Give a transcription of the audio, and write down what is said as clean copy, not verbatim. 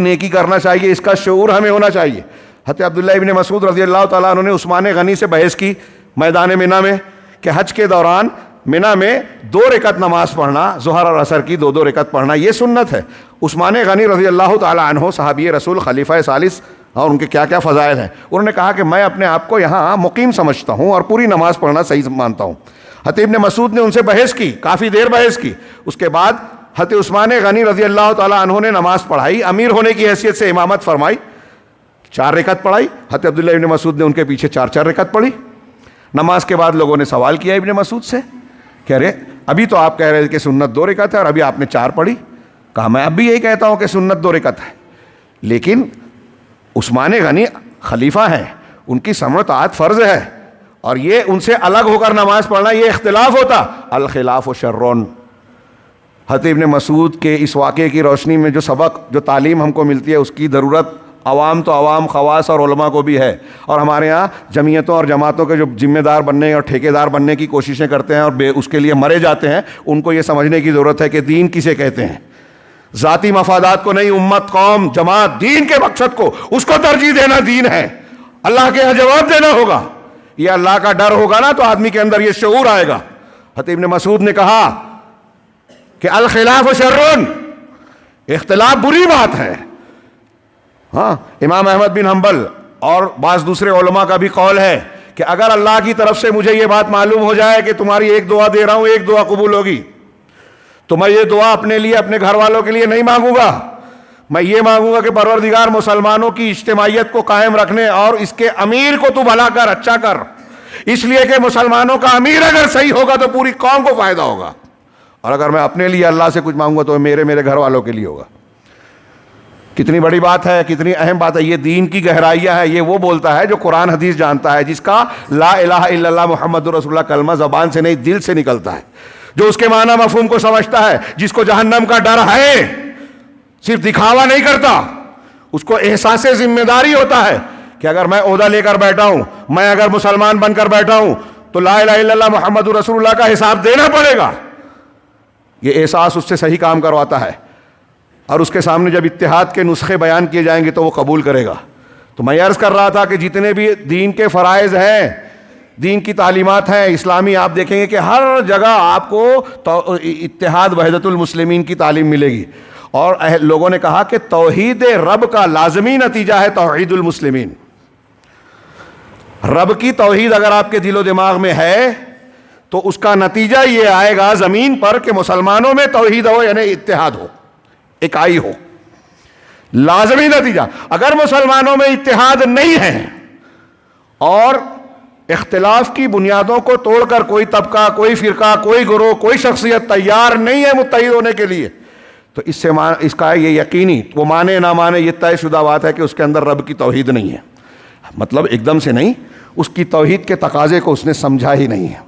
نیکی کرنا چاہیے، اس کا شعور ہمیں ہونا چاہیے۔ حضرت عبداللہ ابن مسعود رضی اللہ تعالیٰ عنہ نے عثمان غنی سے بحث کی میدان منی میں کہ حج کے دوران منی میں 2 رکعت نماز پڑھنا، ظہر اور عصر کی 2 رکعت پڑھنا، یہ سنت ہے۔ عثمان غنی رضی اللہ تعالیٰ عنہ صحابی رسول خلیفہ ثالث، اور ان کے کیا کیا فضائل ہیں، انہوں نے کہا کہ میں اپنے آپ کو یہاں مقیم سمجھتا ہوں اور پوری نماز پڑھنا صحیح مانتا ہوں۔ حضرت ابن مسعود نے ان سے بحث کی، کافی دیر بحث کی۔ اس کے بعد حضرت عثمان غنی رضی اللہ تعالیٰ عنہ نے نماز پڑھائی، امیر ہونے کی حیثیت سے امامت فرمائی، 4 رکعت پڑھائی۔ حضرت عبداللہ ابن مسعود نے ان کے پیچھے 4 رکعت پڑھی۔ نماز کے بعد لوگوں نے سوال کیا ابن مسعود سے، کہہ رہے ابھی تو آپ کہہ رہے کہ سنت 2 رکعت ہے اور ابھی آپ نے 4 پڑھی۔ کہا میں اب بھی یہی کہتا ہوں کہ سنت 2 رکعت ہے، لیکن عثمان غنی خلیفہ ہیں، ان کی سمع و طاعت فرض ہے، اور یہ ان سے الگ ہو کر نماز پڑھنا یہ اختلاف ہوتا، الخلاف و شرون۔ حضرت ابن مسعود کے اس واقعے کی روشنی میں جو سبق، جو تعلیم ہم کو ملتی ہے، اس کی ضرورت عوام تو عوام، خواص اور علماء کو بھی ہے۔ اور ہمارے ہاں جمعیتوں اور جماعتوں کے جو ذمہ دار بننے اور ٹھیکیدار بننے کی کوششیں کرتے ہیں اور اس کے لیے مرے جاتے ہیں، ان کو یہ سمجھنے کی ضرورت ہے کہ دین کسے کہتے ہیں۔ ذاتی مفادات کو نہیں، امت، قوم، جماعت، دین کے مقصد کو، اس کو ترجیح دینا دین ہے۔ اللہ کے یہاں جواب دینا ہوگا، یہ اللہ کا ڈر ہوگا نا تو آدمی کے اندر یہ شعور آئے گا۔ حضرت ابن مسعود نے کہا کہ الخلاف شرون، اختلاف بری بات ہے۔ ہاں، امام احمد بن حنبل اور بعض دوسرے علماء کا بھی قول ہے کہ اگر اللہ کی طرف سے مجھے یہ بات معلوم ہو جائے کہ تمہاری ایک دعا دے رہا ہوں، ایک دعا قبول ہوگی، تو میں یہ دعا اپنے لیے، اپنے گھر والوں کے لیے نہیں مانگوں گا، میں یہ مانگوں گا کہ پروردگار مسلمانوں کی اجتماعیت کو قائم رکھنے اور اس کے امیر کو تو بھلا کر، اچھا کر، اس لیے کہ مسلمانوں کا امیر اگر صحیح ہوگا تو پوری قوم کو فائدہ ہوگا، اور اگر میں اپنے لیے اللہ سے کچھ مانگوں گا تو میرے گھر والوں کے لیے ہوگا۔ کتنی بڑی بات ہے، کتنی اہم بات ہے، یہ دین کی گہرائیاں ہے۔ یہ وہ بولتا ہے جو قرآن حدیث جانتا ہے، جس کا لا الہ الا اللہ محمد رسول اللہ کلمہ زبان سے نہیں دل سے نکلتا ہے، جو اس کے معنی مفہوم کو سمجھتا ہے، جس کو جہنم کا ڈر ہے، صرف دکھاوا نہیں کرتا، اس کو احساس ذمہ داری ہوتا ہے کہ اگر میں عہدہ لے کر بیٹھا ہوں، میں اگر مسلمان بن کر بیٹھا ہوں تو لا الہ الا اللہ محمد رسول اللہ کا حساب دینا پڑے گا۔ یہ احساس اس سے صحیح کام کرواتا ہے، اور اس کے سامنے جب اتحاد کے نسخے بیان کیے جائیں گے تو وہ قبول کرے گا۔ تو میں عرض کر رہا تھا کہ جتنے بھی دین کے فرائض ہیں، دین کی تعلیمات ہیں اسلامی، آپ دیکھیں گے کہ ہر جگہ آپ کو اتحاد وحدت المسلمین کی تعلیم ملے گی، اور لوگوں نے کہا کہ توحید رب کا لازمی نتیجہ ہے توحید المسلمین۔ رب کی توحید اگر آپ کے دل و دماغ میں ہے تو اس کا نتیجہ یہ آئے گا زمین پر کہ مسلمانوں میں توحید ہو، یعنی اتحاد ہو، اکائی ہو، لازمی نتیجہ۔ اگر مسلمانوں میں اتحاد نہیں ہے اور اختلاف کی بنیادوں کو توڑ کر کوئی طبقہ، کوئی فرقہ، کوئی گروہ، کوئی شخصیت تیار نہیں ہے متحد ہونے کے لیے، تو اس کا یہ یقینی، وہ مانے نہ مانے، یہ طے شدہ بات ہے کہ اس کے اندر رب کی توحید نہیں ہے۔ مطلب ایک دم سے نہیں، اس کی توحید کے تقاضے کو اس نے سمجھا ہی نہیں ہے۔